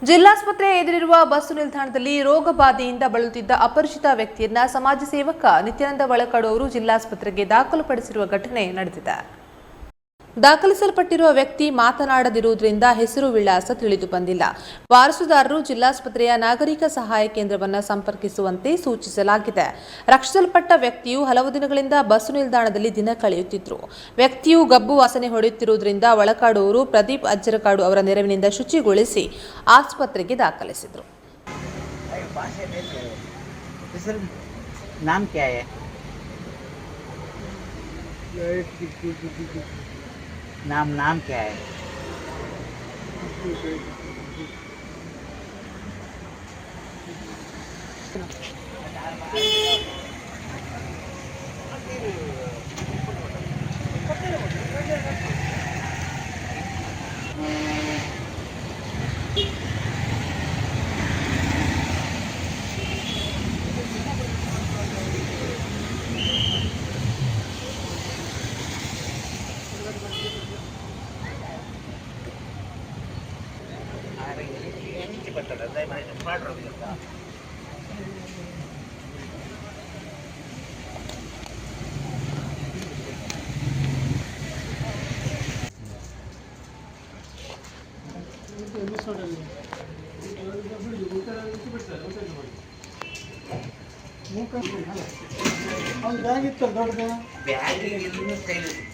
ಜಿಲ್ಲಾಸ್ಪತ್ರೆ ಎದುರಿರುವ bus ನಿಲ್ದಾಣದಲ್ಲಿ ರೋಗ ಬಾಧೆಯಿಂದ ಬಳಲುತ್ತಿದ್ದ ಅಪರಿಚಿತ ವ್ಯಕ್ತಿಯನ್ನ ಸಮಾಜ ಸೇವಕ ನಿತ್ಯಾನಂದ ವಳಕಾಡು ಅವರು ಜಿಲ್ಲಾಸ್ಪತ್ರೆಗೆ ದಾಖಲುಪಡಿಸಿರುವ ಘಟನೆ ನಡೆದಿದೆ. ದಾಖಲಿಸಲ್ಪಟ್ಟಿರುವ ವ್ಯಕ್ತಿ ಮಾತನಾಡದಿರುವುದರಿಂದ ಹೆಸರು ವಿಳಾಸ ತಿಳಿದು ಬಂದಿಲ್ಲ. ವಾರಸುದಾರರು ಜಿಲ್ಲಾಸ್ಪತ್ರೆಯ ನಾಗರಿಕ ಸಹಾಯ ಕೇಂದ್ರವನ್ನು ಸಂಪರ್ಕಿಸುವಂತೆ ಸೂಚಿಸಲಾಗಿದೆ. ರಕ್ಷಿಸಲ್ಪಟ್ಟ ವ್ಯಕ್ತಿಯು ಹಲವು ದಿನಗಳಿಂದ ಬಸ್ಸು ನಿಲ್ದಾಣದಲ್ಲಿ ದಿನ ಕಳೆಯುತ್ತಿದ್ದರು. ವ್ಯಕ್ತಿಯು ಗಬ್ಬು ವಾಸನೆ ಹೊಡೆಯುತ್ತಿರುವುದರಿಂದ ವಳಕಾಡು ಅವರು ಪ್ರದೀಪ್ ಅಜ್ಜರಕಾಡು ಅವರ ನೆರವಿನಿಂದ ಶುಚಿಗೊಳಿಸಿ ಆಸ್ಪತ್ರೆಗೆ ದಾಖಲಿಸಿದರು. नाम क्या है? ಬ್ಯಾಗ್